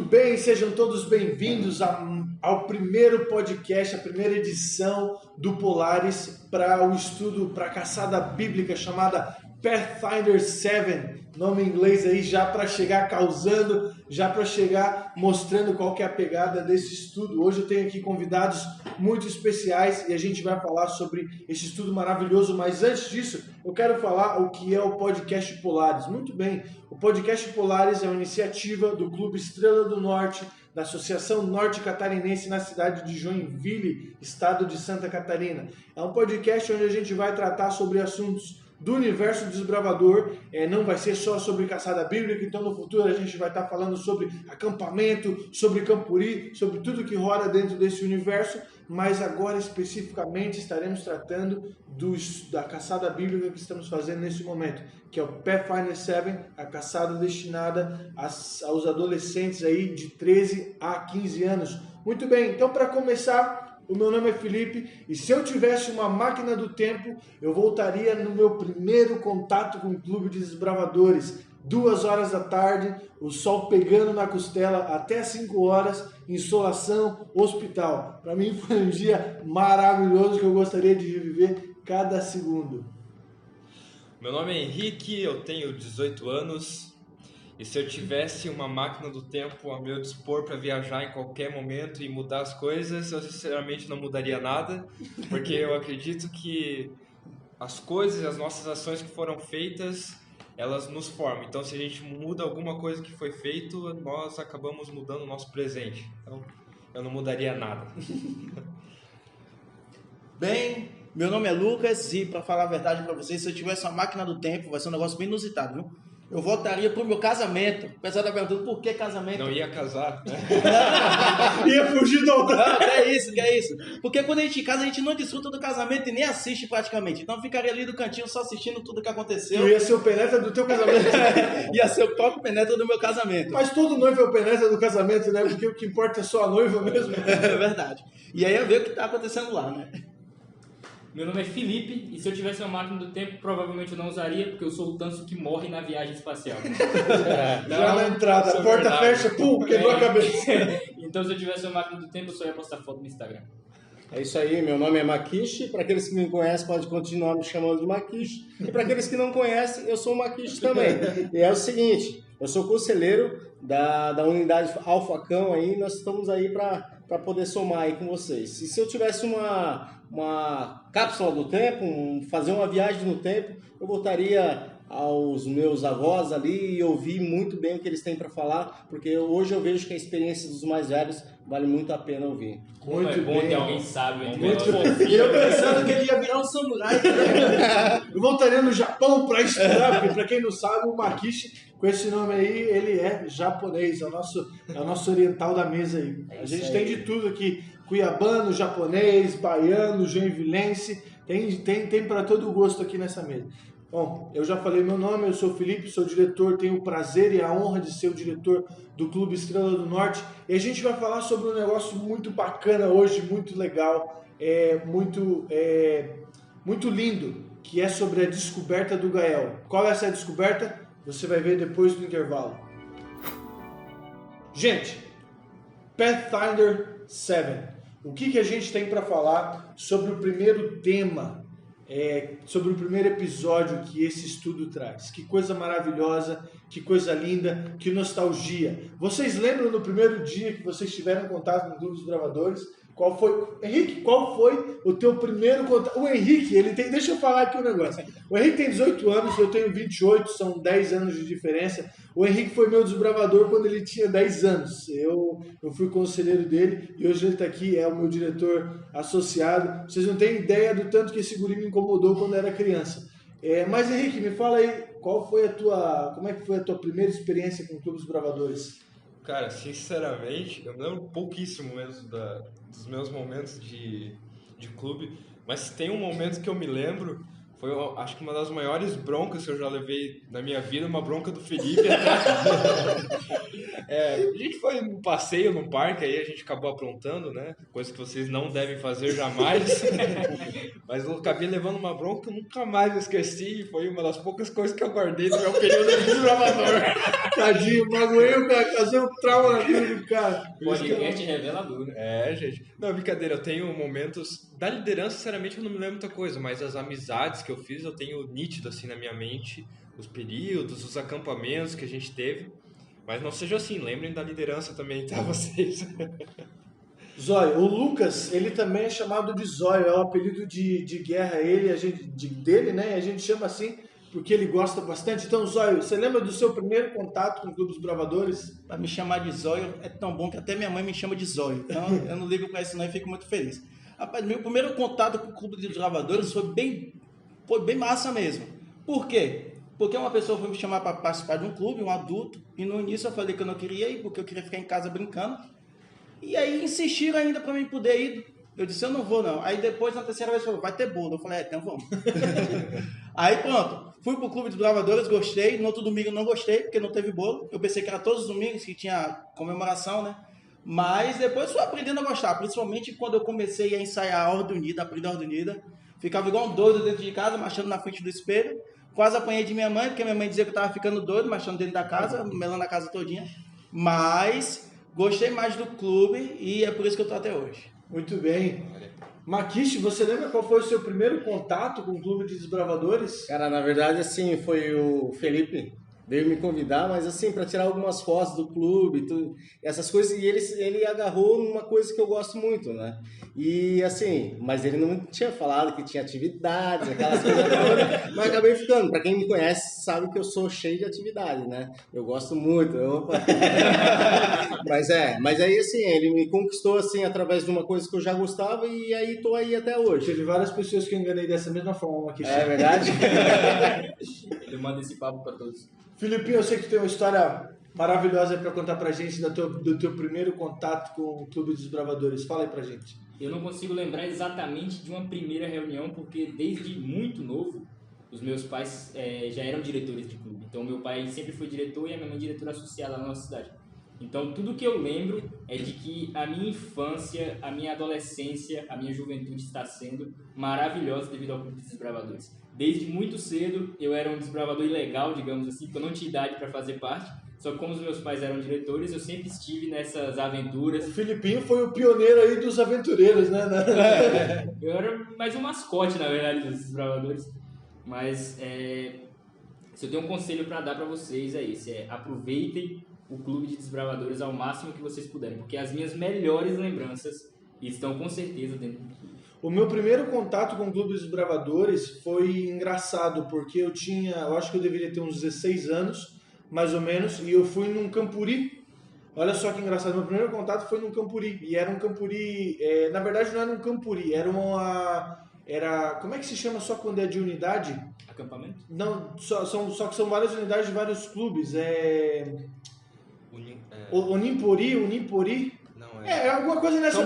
bem, sejam todos bem-vindos ao primeiro podcast, a primeira edição do Polaris para o estudo, para a caçada bíblica chamada Pathfinder 7, nome em inglês aí, já para chegar causando, já para chegar mostrando qual que é a pegada desse estudo. Hoje eu tenho aqui convidados muito especiais e a gente vai falar sobre esse estudo maravilhoso, mas antes disso eu quero falar o que é o podcast Polaris. Muito bem, o podcast Polaris é uma iniciativa do Clube Estrela do Norte, da Associação Norte Catarinense na cidade de Joinville, estado de Santa Catarina. É um podcast onde a gente vai tratar sobre assuntos do universo desbravador, não vai ser só sobre caçada bíblica, então no futuro a gente vai estar falando sobre acampamento, sobre campuri, sobre tudo que rola dentro desse universo, mas agora especificamente estaremos tratando da caçada bíblica que estamos fazendo nesse momento, que é o Pathfinder 7, a caçada destinada aos adolescentes aí de 13 a 15 anos. Muito bem, então para começar, o meu nome é Felipe e se eu tivesse uma máquina do tempo, eu voltaria no meu primeiro contato com o Clube de Desbravadores. 2 horas da tarde, o sol pegando na costela até 5 horas, insolação, hospital. Para mim foi um dia maravilhoso que eu gostaria de reviver cada segundo. Meu nome é Henrique, eu tenho 18 anos. E se eu tivesse uma máquina do tempo a meu dispor para viajar em qualquer momento e mudar as coisas, eu sinceramente não mudaria nada, porque eu acredito que as coisas e as nossas ações que foram feitas, elas nos formam. Então, se a gente muda alguma coisa que foi feito, nós acabamos mudando o nosso presente. Então, eu não mudaria nada. Bem, meu nome é Lucas e, para falar a verdade para vocês, se eu tivesse uma máquina do tempo, vai ser um negócio bem inusitado, viu? Eu voltaria pro meu casamento. O pessoal tá perguntando por que casamento. Não ia casar, né? Ia fugir do altar. Não, que é isso. Porque quando a gente casa, a gente não desfruta do casamento e nem assiste praticamente. Então ficaria ali do cantinho só assistindo tudo que aconteceu. Eu ia ser o penetra do teu casamento. Ia ser o próprio penetra do meu casamento. Mas todo noivo é o penetra do casamento, né? Porque o que importa é só a noiva mesmo. É verdade. E aí ia ver o que tá acontecendo lá, né? Meu nome é Felipe e se eu tivesse uma máquina do tempo, provavelmente eu não usaria, porque eu sou o tanso que morre na viagem espacial. Já na entrada, a porta fecha, pum, quebrou a cabeça. Então, se eu tivesse uma máquina do tempo, eu só ia postar foto no Instagram. É isso aí, meu nome é Maquiche. Para aqueles que me conhecem, pode continuar me chamando de Maquiche. E para aqueles que não conhecem, eu sou o Maquiche também. E é o seguinte, eu sou conselheiro da unidade Alfa Cão aí, nós estamos aí para poder somar aí com vocês. E se eu tivesse uma cápsula do tempo, fazer uma viagem no tempo, eu voltaria aos meus avós ali e ouvir muito bem o que eles têm para falar, porque hoje eu vejo que a experiência dos mais velhos vale muito a pena ouvir. Muito Muito bom bem. ter alguém sábio entre Muito nós. bom. E eu pensando que ele ia virar um samurai. Eu voltaria no Japão para estudar, porque para quem não sabe, o Makishi, com esse nome aí, ele é japonês, é o nosso oriental da mesa aí. A gente tem de tudo aqui, cuiabano, japonês, baiano, joinvilense, tem para todo o gosto aqui nessa mesa. Bom, eu já falei meu nome, eu sou o Felipe, sou diretor, tenho o prazer e a honra de ser o diretor do Clube Estrela do Norte. E a gente vai falar sobre um negócio muito bacana hoje, muito legal, muito lindo, que é sobre a descoberta do Gael. Qual é essa descoberta? Você vai ver depois do intervalo. Gente, Pathfinder 7. O que a gente tem para falar sobre o primeiro tema? Sobre o primeiro episódio que esse estudo traz. Que coisa maravilhosa, que coisa linda, que nostalgia. Vocês lembram no primeiro dia que vocês tiveram contato com o Clube dos Bravadores? Henrique, qual foi o teu primeiro contato? O Henrique, deixa eu falar aqui um negócio. O Henrique tem 18 anos, eu tenho 28, são 10 anos de diferença. O Henrique foi meu desbravador quando ele tinha 10 anos. Eu fui conselheiro dele e hoje ele está aqui, é o meu diretor associado. Vocês não têm ideia do tanto que esse guri me incomodou quando era criança. Mas Henrique, me fala aí, como é que foi a tua primeira experiência com o Clube dos Bravadores? Cara, sinceramente, eu me lembro pouquíssimo mesmo dos meus momentos de clube, mas tem um momento que eu me lembro, Foi, acho que uma das maiores broncas que eu já levei na minha vida, uma bronca do Felipe. A gente foi num passeio no parque, aí a gente acabou aprontando, né? Coisa que vocês não devem fazer jamais. Mas eu acabei levando uma bronca que eu nunca mais esqueci. E foi uma das poucas coisas que eu guardei no meu período de desbravador. Tadinho, magoei o cara, fazer um trauma na vida do cara. Podcast revelador, né? Gente. Não, brincadeira, eu tenho momentos... Da liderança, sinceramente, eu não me lembro muita coisa, mas as amizades que eu fiz, eu tenho nítido, assim, na minha mente. Os períodos, os acampamentos que a gente teve. Mas não seja assim, lembrem da liderança também, tá, vocês? Zóio, o Lucas, ele também é chamado de Zóio, é o apelido de guerra dele, né? A gente chama assim porque ele gosta bastante. Então, Zóio, você lembra do seu primeiro contato com o Clube dos Bravadores? Pra me chamar de Zóio é tão bom que até minha mãe me chama de Zóio. Então, eu não ligo pra isso não e fico muito feliz. Rapaz, meu primeiro contato com o Clube dos Bravadores foi bem massa mesmo. Por quê? Porque uma pessoa foi me chamar para participar de um clube, um adulto, e no início eu falei que eu não queria ir, porque eu queria ficar em casa brincando. E aí insistiram ainda para mim poder ir. Eu disse, eu não vou não. Aí depois, na terceira vez, falou, vai ter bolo. Eu falei, então vamos. Aí pronto, fui pro Clube dos Bravadores, gostei. No outro domingo não gostei, porque não teve bolo. Eu pensei que era todos os domingos que tinha comemoração, né? Mas depois fui aprendendo a gostar, principalmente quando eu comecei a ensaiar a Ordem Unida, aprender a Ordem Unida. Ficava igual um doido dentro de casa, marchando na frente do espelho. Quase apanhei de minha mãe, porque minha mãe dizia que eu tava ficando doido, marchando dentro da casa, melando a casa todinha. Mas gostei mais do clube e é por isso que eu tô até hoje. Muito bem. Maquiche, você lembra qual foi o seu primeiro contato com o Clube de Desbravadores? Cara, na verdade, assim, foi o Felipe veio me convidar, mas assim, para tirar algumas fotos do clube, tudo, essas coisas, e ele agarrou numa coisa que eu gosto muito, né? E assim, mas ele não tinha falado que tinha atividades, aquelas coisas todas, mas acabei ficando. Para quem me conhece, sabe que eu sou cheio de atividade, né? Eu gosto muito. Mas aí assim, ele me conquistou assim através de uma coisa que eu já gostava e aí tô aí até hoje. Teve várias pessoas que eu enganei dessa mesma forma aqui. É verdade? Eu mando esse papo para todos. Filipinho, eu sei que tu tem uma história maravilhosa para contar pra gente do teu primeiro contato com o Clube dos Bravadores. Fala aí pra gente. Eu não consigo lembrar exatamente de uma primeira reunião, porque desde muito novo, os meus pais já eram diretores de clube. Então, meu pai sempre foi diretor e a minha mãe diretora associada na nossa cidade. Então, tudo que eu lembro é de que a minha infância, a minha adolescência, a minha juventude está sendo maravilhosa devido ao Clube dos Desbravadores. Desde muito cedo, eu era um desbravador ilegal, digamos assim, porque eu não tinha idade para fazer parte. Só que como os meus pais eram diretores, eu sempre estive nessas aventuras. O Filipinho foi o pioneiro aí dos aventureiros, né? Eu era mais um mascote, na verdade, dos desbravadores. Mas se eu tenho um conselho para dar para vocês é esse, aproveitem o Clube de Desbravadores ao máximo que vocês puderem, porque as minhas melhores lembranças estão com certeza dentro do clube. O meu primeiro contato com o Clube dos Bravadores foi engraçado, porque eu acho que eu deveria ter uns 16 anos, mais ou menos, e eu fui num campuri. Olha só que engraçado, meu primeiro contato foi num campuri, e era um campuri, na verdade não era um campuri, como é que se chama só quando é de unidade? Acampamento? Não, só que são várias unidades de vários clubes, Unimpori? Não, alguma coisa nessa...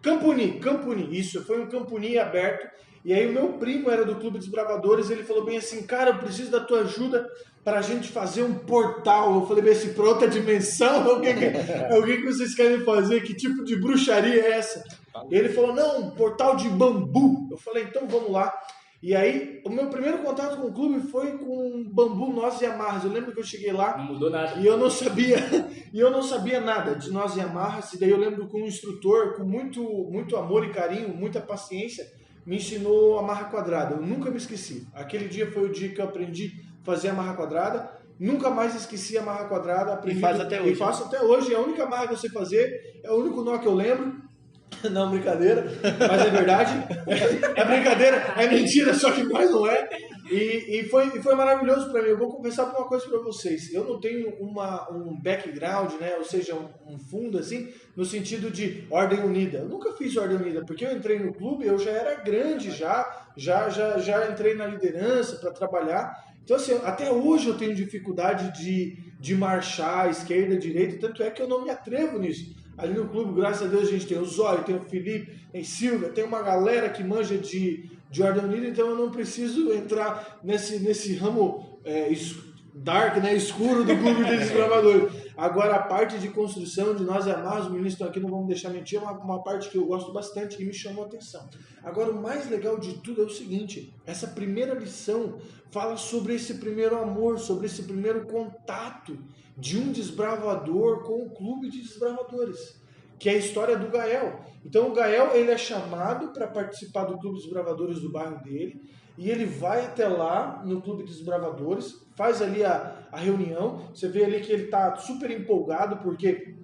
Campuni. Campuni, isso, foi um Campuni aberto, e aí o meu primo era do Clube dos Bravadores, ele falou bem assim, cara, eu preciso da tua ajuda pra gente fazer um portal. Eu falei bem assim, pra outra dimensão? O que vocês querem fazer? Que tipo de bruxaria é essa? E ele falou, não, um portal de bambu. Eu falei, então vamos lá. E aí, o meu primeiro contato com o clube foi com bambu, nós e amarras. Eu lembro que eu cheguei lá... Não mudou nada. E eu não sabia nada de nós e amarras. E daí eu lembro que um instrutor, com muito amor e carinho, muita paciência, me ensinou a amarra quadrada. Eu nunca me esqueci. Aquele dia foi o dia que eu aprendi a fazer a amarra quadrada. Nunca mais esqueci a amarra quadrada. E faz até hoje. E faço até hoje. É a única amarra que eu sei fazer. É o único nó que eu lembro. Não, brincadeira, mas é verdade. É brincadeira, é mentira, só que mais não é. E foi maravilhoso para mim. Eu vou confessar uma coisa para vocês. Eu não tenho um background, né? Ou seja, um fundo assim, no sentido de Ordem Unida. Eu nunca fiz Ordem Unida, porque eu entrei no clube, eu já era grande, já entrei na liderança para trabalhar. Então, assim, até hoje eu tenho dificuldade de marchar à esquerda, à direita, tanto é que eu não me atrevo nisso. Ali no clube, graças a Deus, a gente tem o Zóio, tem o Felipe, tem Silvia, tem uma galera que manja de de Ordem Unida, então eu não preciso entrar nesse ramo dark, né, escuro do Clube de Desbravadores. Agora, a parte de construção, de nós amarmos, os meninos estão aqui, não vamos deixar mentir, é uma parte que eu gosto bastante e me chamou a atenção. Agora, o mais legal de tudo é o seguinte, essa primeira lição fala sobre esse primeiro amor, sobre esse primeiro contato de um desbravador com o Clube de Desbravadores, que é a história do Gael. Então, o Gael, ele é chamado para participar do Clube de Desbravadores do bairro dele, e ele vai até lá no Clube de Desbravadores, faz ali a reunião, você vê ali que ele está super empolgado, porque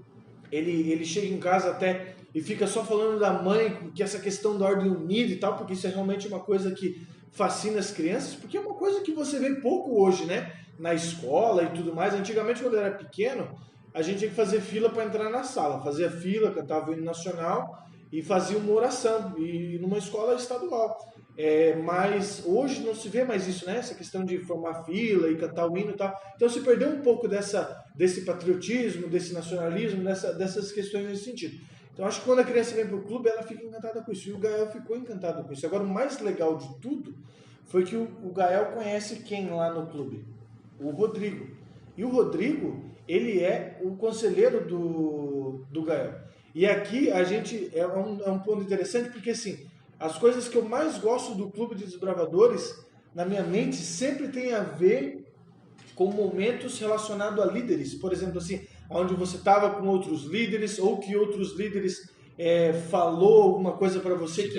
ele chega em casa até e fica só falando da mãe, que essa questão da Ordem Unida e tal, porque isso é realmente uma coisa que fascina as crianças, porque é uma coisa que você vê pouco hoje, né? Na escola e tudo mais. Antigamente, quando eu era pequeno, a gente tinha que fazer fila para entrar na sala, fazia fila, cantava o hino nacional e fazia uma oração, e numa escola estadual. Mas hoje não se vê mais isso, né? Essa questão de formar fila e cantar o hino e tal. Então se perdeu um pouco desse patriotismo, desse nacionalismo, dessas questões nesse sentido. Então acho que quando a criança vem para o clube, ela fica encantada com isso. E o Gael ficou encantado com isso. Agora o mais legal de tudo foi que o Gael conhece quem lá no clube? O Rodrigo. E o Rodrigo, ele é o conselheiro do Gael. E aqui a gente é um ponto interessante, porque assim, as coisas que eu mais gosto do Clube de Desbravadores, na minha mente, sempre tem a ver com momentos relacionados a líderes. Por exemplo, assim, onde você estava com outros líderes, ou que outros líderes falou alguma coisa para você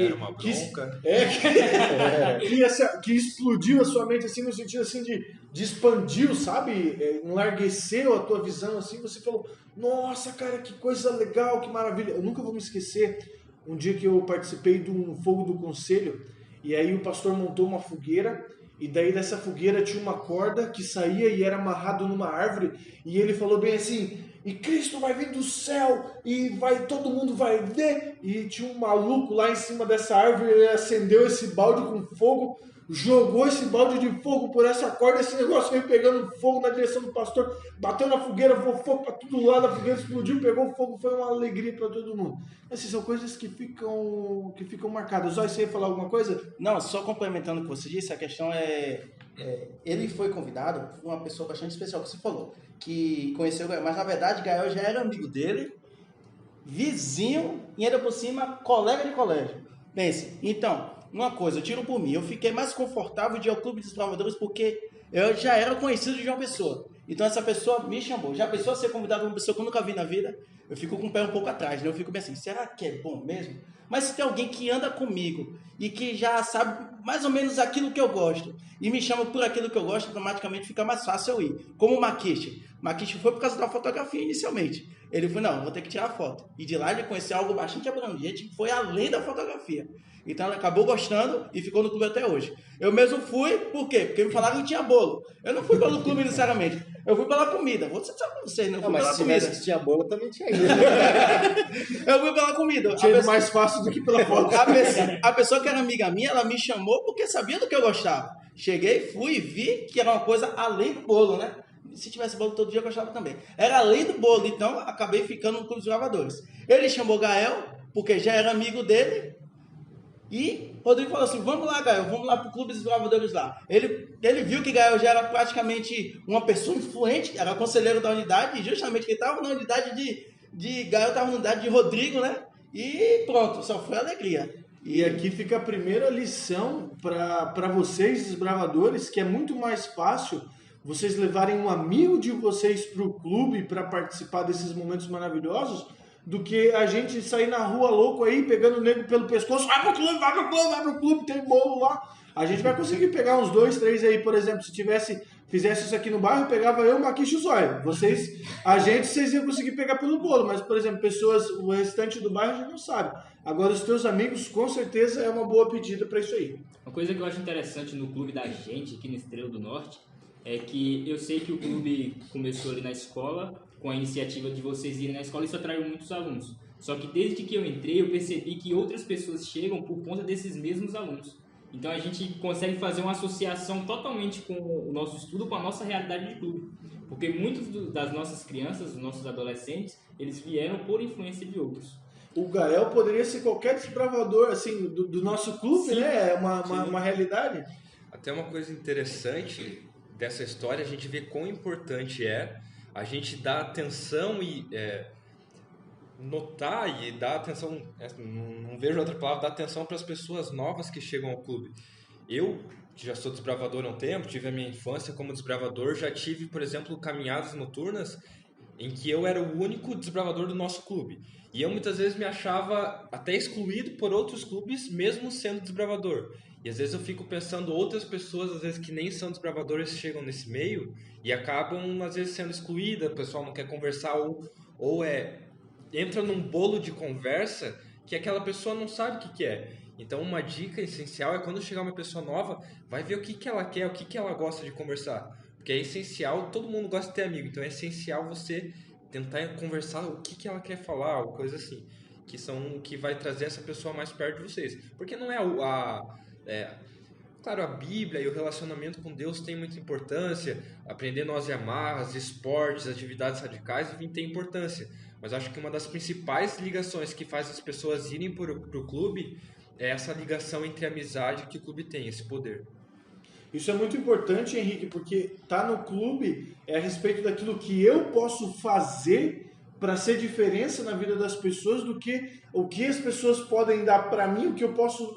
que explodiu a sua mente, assim, no sentido assim, de expandiu, sabe? Enlargueceu a tua visão, assim, você falou, nossa, cara, que coisa legal, que maravilha. Eu nunca vou me esquecer um dia que eu participei de um fogo do conselho, e aí o pastor montou uma fogueira, e daí dessa fogueira tinha uma corda que saía e era amarrado numa árvore, e ele falou bem assim, e Cristo vai vir do céu, e todo mundo vai ver, e tinha um maluco lá em cima dessa árvore, ele acendeu esse balde com fogo, jogou esse balde de fogo por essa corda, esse negócio veio pegando fogo na direção do pastor, bateu na fogueira, voou fogo para todo lado, a fogueira explodiu, pegou fogo, foi uma alegria para todo mundo. Essas são coisas que ficam marcadas. Zói, você ia falar alguma coisa? Não, só complementando o que você disse, a questão ele foi convidado por uma pessoa bastante especial que você falou, que conheceu o Gael, mas na verdade Gael já era amigo dele, vizinho e ainda por cima colega de colégio. Pense, então, uma coisa, eu tiro por mim, eu fiquei mais confortável de ir ao Clube dos Desbravadores porque eu já era conhecido de uma pessoa. Então essa pessoa me chamou. Já a pessoa ser convidada por uma pessoa que eu nunca vi na vida, eu fico com o pé um pouco atrás, né? Eu fico bem assim, será que é bom mesmo? Mas se tem alguém que anda comigo e que já sabe mais ou menos aquilo que eu gosto e me chama por aquilo que eu gosto, automaticamente fica mais fácil eu ir. Como o Maquiche. Maquiche foi por causa da fotografia inicialmente. Ele falou, não, vou ter que tirar foto. E de lá ele conheceu algo bastante abrangente que foi além da fotografia. Então ele acabou gostando e ficou no clube até hoje. Eu mesmo fui, por quê? Porque me falaram que tinha bolo. Eu não fui pelo clube necessariamente. Eu fui pela comida. Vou dizer pra vocês, não fui mas pela se comida. tivesse que tinha bolo, também tinha ido. Eu fui pela comida. Tinha ido mais fácil do que pela foto. A pessoa que era amiga minha, ela me chamou porque sabia do que eu gostava. Cheguei, fui e vi que era uma coisa além do bolo, né? Se tivesse bolo todo dia, eu gostava também. Era além do bolo, então acabei ficando no Clube dos Gravadores. Ele chamou Gael, porque já era amigo dele. E Rodrigo falou assim, vamos lá, Gael, vamos lá pro Clube dos Gravadores lá. Ele viu que Gael já era praticamente uma pessoa influente, era conselheiro da unidade, e justamente que ele estava na unidade de Gael, estava na unidade de Rodrigo, né? E pronto, só foi alegria. E aqui fica a primeira lição para vocês, desbravadores, que é muito mais fácil vocês levarem um amigo de vocês para o clube para participar desses momentos maravilhosos, do que a gente sair na rua louco aí, pegando o nego pelo pescoço, vai pro clube, vai pro clube, vai pro clube, tem bolo lá. A gente vai conseguir pegar uns 2, 3 aí, por exemplo, se fizesse isso aqui no bairro, pegava eu, Maquiche e o Zóio. Vocês iam conseguir pegar pelo bolo, mas, por exemplo, o restante do bairro já não sabe. Agora, os teus amigos, com certeza, é uma boa pedida para isso aí. Uma coisa que eu acho interessante no clube da gente, aqui no Estrela do Norte, é que eu sei que o clube começou ali na escola, com a iniciativa de vocês irem na escola, isso atraiu muitos alunos. Só que desde que eu entrei, eu percebi que outras pessoas chegam por conta desses mesmos alunos. Então a gente consegue fazer uma associação totalmente com o nosso estudo, com a nossa realidade de clube. Porque muitos das nossas crianças, dos nossos adolescentes, eles vieram por influência de outros. o Gael poderia ser qualquer desbravador assim, do nosso clube, Sim, né? É uma realidade. Até uma coisa interessante dessa história, a gente vê quão importante é a gente dar atenção e notar e dar atenção, não vejo outra palavra, dar atenção para as pessoas novas que chegam ao clube. Eu, que já sou desbravador há um tempo, tive a minha infância como desbravador, já tive, por exemplo, caminhadas noturnas em que eu era o único desbravador do nosso clube. E eu muitas vezes me achava até excluído por outros clubes, mesmo sendo desbravador. E às vezes eu fico pensando, outras pessoas, às vezes que nem são desbravadores, chegam nesse meio e acabam, às vezes, sendo excluídas, o pessoal não quer conversar ou entra num bolo de conversa que aquela pessoa não sabe o que é. Então, uma dica essencial é quando chegar uma pessoa nova, vai ver o que ela quer, o que ela gosta de conversar. Porque é essencial, todo mundo gosta de ter amigo, então é essencial você tentar conversar o que ela quer falar, ou coisa assim, que vai trazer essa pessoa mais perto de vocês. Porque não claro, a Bíblia e o relacionamento com Deus tem muita importância, aprender nós e amarras, esportes, atividades radicais, enfim, tem importância. Mas acho que uma das principais ligações que faz as pessoas irem para o clube é essa ligação entre a amizade que o clube tem, esse poder. Isso é muito importante, Henrique, porque tá no clube é a respeito daquilo que eu posso fazer para ser diferença na vida das pessoas do que o que as pessoas podem dar para mim, o que eu posso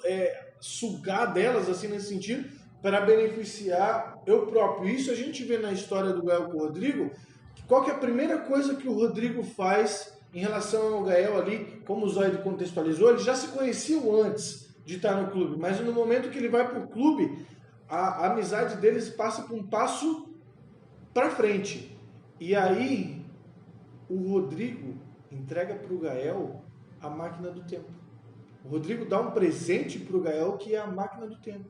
sugar delas, assim, nesse sentido, para beneficiar eu próprio. Isso a gente vê na história do Gael com o Rodrigo. Qual que é a primeira coisa que o Rodrigo faz em relação ao Gael ali, como o Zóio contextualizou? Eles já se conheciam antes de estar no clube, mas no momento que ele vai para o clube, a amizade deles passa por um passo para frente. E aí, o Rodrigo entrega para o Gael a máquina do tempo. O Rodrigo dá um presente para o Gael que é a máquina do tempo.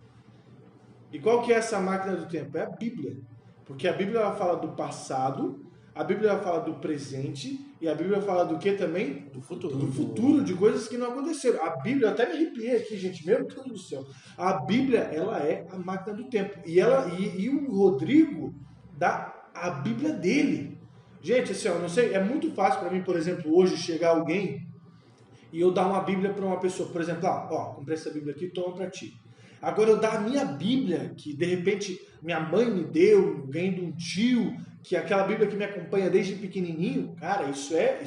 E qual que é essa máquina do tempo? É a Bíblia. Porque a Bíblia ela fala do passado, a Bíblia ela fala do presente e a Bíblia fala do que também? Do futuro. Do futuro, de coisas que não aconteceram. A Bíblia, eu até me arrepiei aqui, gente, meu Deus do céu. A Bíblia, ela é a máquina do tempo. E o Rodrigo dá a Bíblia dele. Gente, assim, eu não sei, é muito fácil para mim, por exemplo, hoje chegar alguém e eu dar uma Bíblia para uma pessoa. Por exemplo, comprei essa Bíblia aqui, toma para ti. Agora eu dar a minha Bíblia, que de repente minha mãe me deu, ganhei de um tio, que é aquela Bíblia que me acompanha desde pequenininho, cara, isso é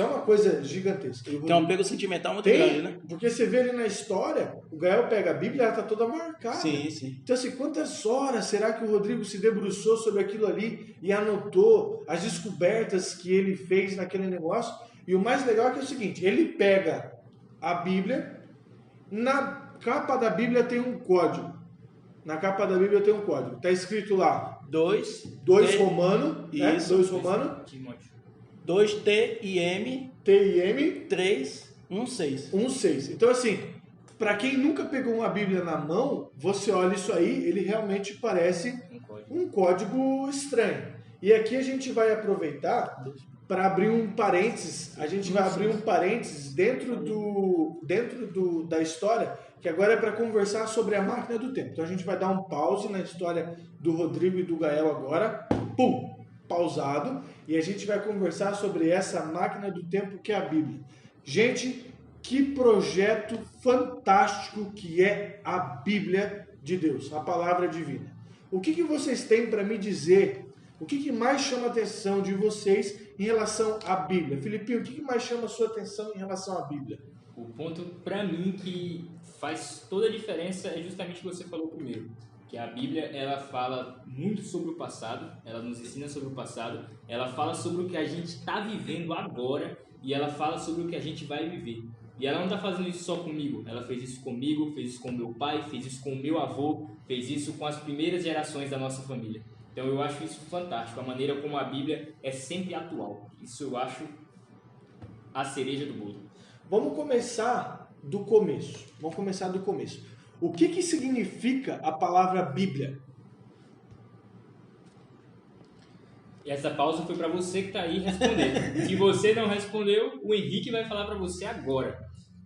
uma coisa gigantesca. Tem um apego sentimental muito grande, né? Porque você vê ali na história, o Gael pega a Bíblia, ela está toda marcada. Sim, sim. Então, assim, quantas horas será que o Rodrigo se debruçou sobre aquilo ali e anotou as descobertas que ele fez naquele negócio? E o mais legal é que é o seguinte, ele pega a Bíblia, na capa da Bíblia tem um código. Na capa da Bíblia tem um código. Está escrito lá 2 romano, né? 2 romano, 2 TIM TIM 3 16. 16. Então, assim, para quem nunca pegou uma Bíblia na mão, você olha isso aí, ele realmente parece um código estranho. E aqui a gente vai aproveitar para abrir um parênteses. A gente vai abrir um parênteses dentro da história, que agora é para conversar sobre a máquina do tempo. Então a gente vai dar um pause na história do Rodrigo e do Gael agora. Pum! Pausado. E a gente vai conversar sobre essa máquina do tempo que é a Bíblia. Gente, que projeto fantástico que é a Bíblia de Deus, a palavra divina. O que vocês têm para me dizer? O que mais chama a atenção de vocês em relação à Bíblia? Filipinho, o que mais chama a sua atenção em relação à Bíblia? O ponto, para mim, que faz toda a diferença é justamente o que você falou primeiro. Que a Bíblia, ela fala muito sobre o passado, ela nos ensina sobre o passado, ela fala sobre o que a gente está vivendo agora e ela fala sobre o que a gente vai viver. E ela não está fazendo isso só comigo, ela fez isso comigo, fez isso com meu pai, fez isso com o meu avô, fez isso com as primeiras gerações da nossa família. Então eu acho isso fantástico, a maneira como a Bíblia é sempre atual. Isso eu acho a cereja do bolo. Vamos começar do começo. O que significa a palavra Bíblia? E essa pausa foi para você que está aí responder. Se você não respondeu, o Henrique vai falar para você agora.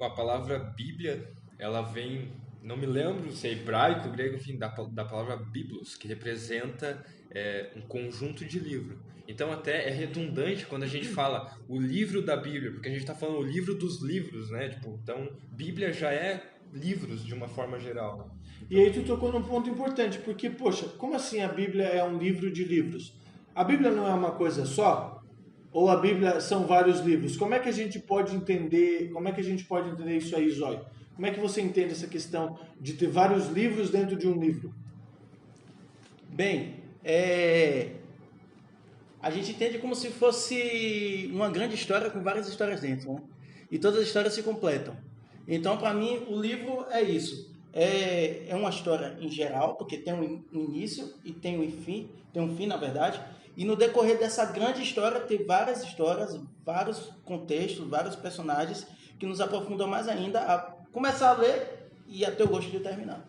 A palavra Bíblia, ela vem não me lembro se é hebraico, grego, enfim, da palavra biblos, que representa um conjunto de livro. Então até é redundante quando a gente fala o livro da Bíblia, porque a gente está falando o livro dos livros, né? Tipo, então, Bíblia já é livros de uma forma geral. E aí tu tocou num ponto importante, porque, poxa, como assim a Bíblia é um livro de livros? A Bíblia não é uma coisa só? Ou a Bíblia são vários livros? Como é que a gente pode entender isso aí, Zóio? Como é que você entende essa questão de ter vários livros dentro de um livro? Bem, a gente entende como se fosse uma grande história com várias histórias dentro, né? E todas as histórias se completam. Então, para mim, o livro é isso. É uma história em geral, porque tem um início e tem um fim, na verdade. E no decorrer dessa grande história, tem várias histórias, vários contextos, vários personagens que nos aprofundam mais ainda a começar a ler e a ter o gosto de terminar.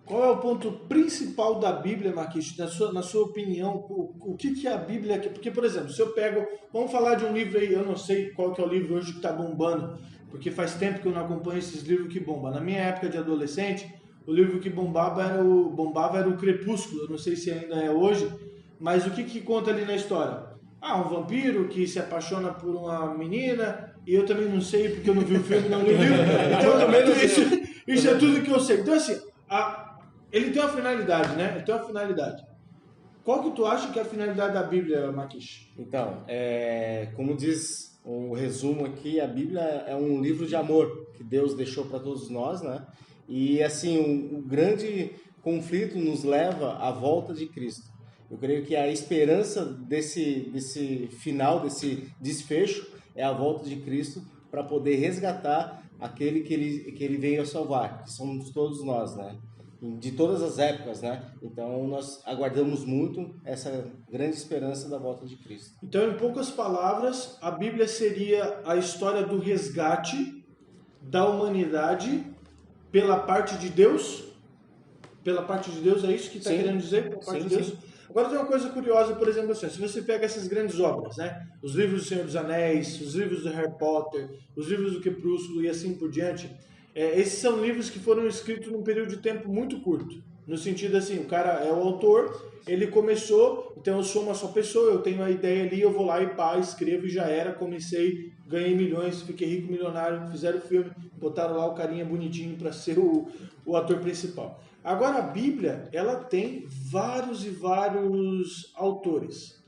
Qual é o ponto principal da Bíblia, Marquinhos? Na sua opinião, o que é a Bíblia? Porque, por exemplo, se eu pego... Vamos falar de um livro aí, eu não sei qual que é o livro hoje que está bombando, porque faz tempo que eu não acompanho esses livros que bombam. Na minha época de adolescente, o livro que bombava era o Crepúsculo. Eu não sei se ainda é hoje, mas o que conta ali na história? Um vampiro que se apaixona por uma menina, e eu também não sei, porque eu não vi o filme, não li o livro. Então, isso é tudo que eu sei. Então, assim, ele tem uma finalidade, né? Ele tem uma finalidade. Qual que tu acha que é a finalidade da Bíblia, Maquish? Então, como diz o resumo aqui, a Bíblia é um livro de amor que Deus deixou para todos nós, né? E, assim, o grande conflito nos leva à volta de Cristo. Eu creio que a esperança desse final, desse desfecho, é a volta de Cristo para poder resgatar aquele que ele veio a salvar, que somos todos nós, né? De todas as épocas, né? Então, nós aguardamos muito essa grande esperança da volta de Cristo. Então, em poucas palavras, a Bíblia seria a história do resgate da humanidade pela parte de Deus? Pela parte de Deus, é isso que está querendo dizer? Pela parte de Deus? Sim. Agora tem uma coisa curiosa, por exemplo, assim, se você pega essas grandes obras, né? Os livros do Senhor dos Anéis, os livros do Harry Potter, os livros do Crepúsculo e assim por diante, esses são livros que foram escritos num período de tempo muito curto. No sentido assim, o cara é o autor, ele começou, então eu sou uma só pessoa, eu tenho a ideia ali, eu vou lá e escrevo e já era, comecei, ganhei milhões, fiquei rico, milionário, fizeram o filme, botaram lá o carinha bonitinho para ser o ator principal. Agora a Bíblia, ela tem vários e vários autores.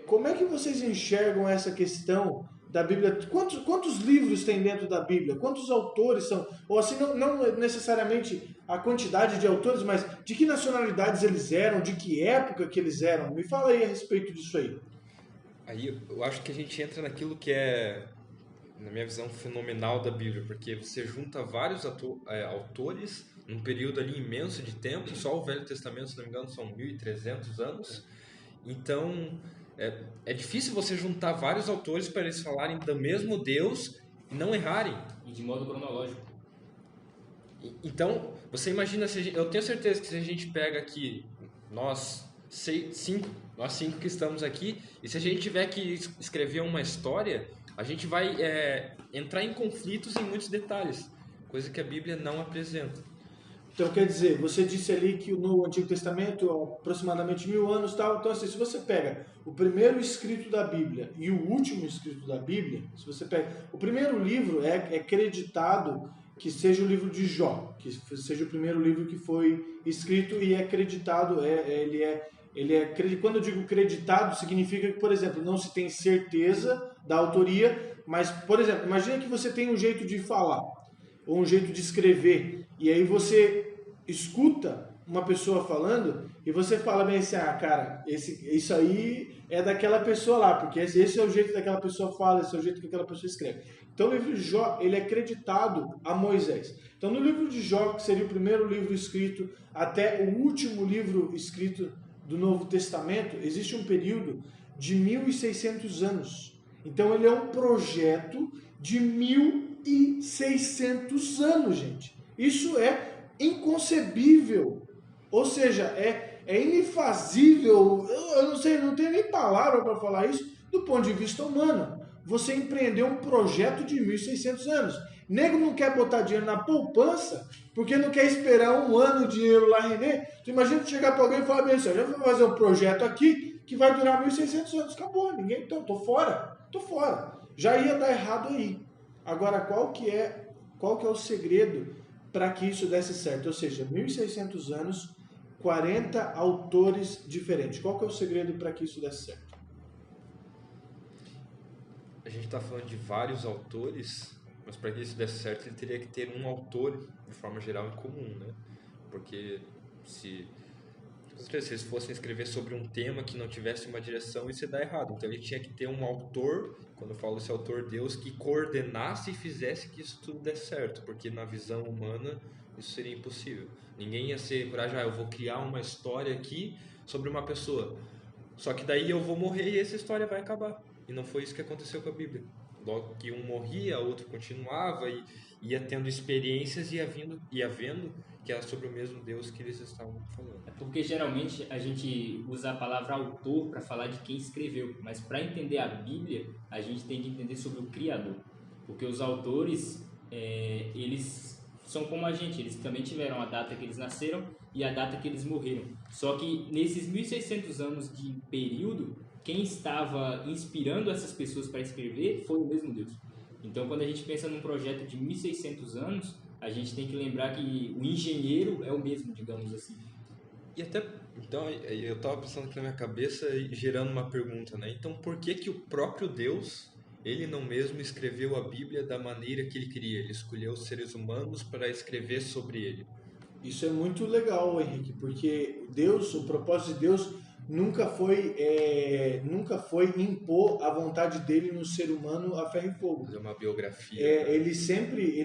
Como é que vocês enxergam essa questão da Bíblia? Quantos livros tem dentro da Bíblia? Quantos autores são? Ou assim, não necessariamente a quantidade de autores, mas de que nacionalidades eles eram, de que época que eles eram? Me fala aí a respeito disso aí. Aí eu acho que a gente entra naquilo que é, na minha visão, fenomenal da Bíblia, porque você junta vários autores num período ali imenso de tempo, só o Velho Testamento, se não me engano, são 1.300 anos. Então, é difícil você juntar vários autores para eles falarem do mesmo Deus e não errarem. E de modo cronológico. Então, você imagina, eu tenho certeza que se a gente pega aqui, nós cinco que estamos aqui, e se a gente tiver que escrever uma história, a gente vai entrar em conflitos em muitos detalhes, coisa que a Bíblia não apresenta. Então, quer dizer, você disse ali que no Antigo Testamento, aproximadamente 1000 anos, tal. Então, assim, se você pega o primeiro escrito da Bíblia e o último escrito da Bíblia, se você pega... O primeiro livro é acreditado que seja o livro de Jó, que seja o primeiro livro que foi escrito e é acreditado, quando eu digo creditado, significa que, por exemplo, não se tem certeza da autoria, mas, por exemplo, imagina que você tem um jeito de falar, ou um jeito de escrever, e aí você escuta uma pessoa falando e você fala bem assim, cara, isso aí é daquela pessoa lá, porque esse é o jeito daquela pessoa fala, esse é o jeito que aquela pessoa escreve. Então o livro de Jó, ele é acreditado a Moisés. Então no livro de Jó, que seria o primeiro livro escrito até o último livro escrito do Novo Testamento, existe um período de 1.600 anos. Então ele é um projeto de 1.600 anos, gente. Isso é inconcebível. Ou seja, é inifazível. Eu não sei, não tenho nem palavra para falar isso do ponto de vista humano. Você empreendeu um projeto de 1.600 anos. Nego não quer botar dinheiro na poupança porque não quer esperar um ano o dinheiro lá render. Tu imagina tu chegar para alguém e falar bem assim, já vou fazer um projeto aqui que vai durar 1.600 anos. Acabou, ninguém, então, tô fora. Já ia dar errado aí. Agora, qual que é o segredo para que isso desse certo? Ou seja, 1.600 anos, 40 autores diferentes. Qual que é o segredo para que isso desse certo? A gente está falando de vários autores, mas para que isso desse certo, ele teria que ter um autor, de forma geral, em comum, né? Porque se eles fossem escrever sobre um tema que não tivesse uma direção, isso ia dar errado. Então ele tinha que ter um autor, quando eu falo esse autor, Deus, que coordenasse e fizesse que isso tudo desse certo, porque na visão humana isso seria impossível. Ninguém ia ser coragem, eu vou criar uma história aqui sobre uma pessoa, só que daí eu vou morrer e essa história vai acabar. E não foi isso que aconteceu com a Bíblia. Logo que um morria, o outro continuava e ia tendo experiências e ia vendo que era sobre o mesmo Deus que eles estavam falando. É porque geralmente a gente usa a palavra autor para falar de quem escreveu, mas para entender a Bíblia, a gente tem que entender sobre o Criador. Porque os autores, eles são como a gente, eles também tiveram a data que eles nasceram e a data que eles morreram. Só que nesses 1.600 anos de período, quem estava inspirando essas pessoas para escrever foi o mesmo Deus. Então, quando a gente pensa num projeto de 1.600 anos, a gente tem que lembrar que o engenheiro é o mesmo, digamos assim. E até, então, eu estava pensando aqui na minha cabeça e gerando uma pergunta, né? Então, por que o próprio Deus, ele não mesmo escreveu a Bíblia da maneira que ele queria? Ele escolheu os seres humanos para escrever sobre ele. Isso é muito legal, Henrique, porque Deus, o propósito de Deus nunca foi impor a vontade dele no ser humano a ferro e fogo. Fazer uma biografia. Ele sempre,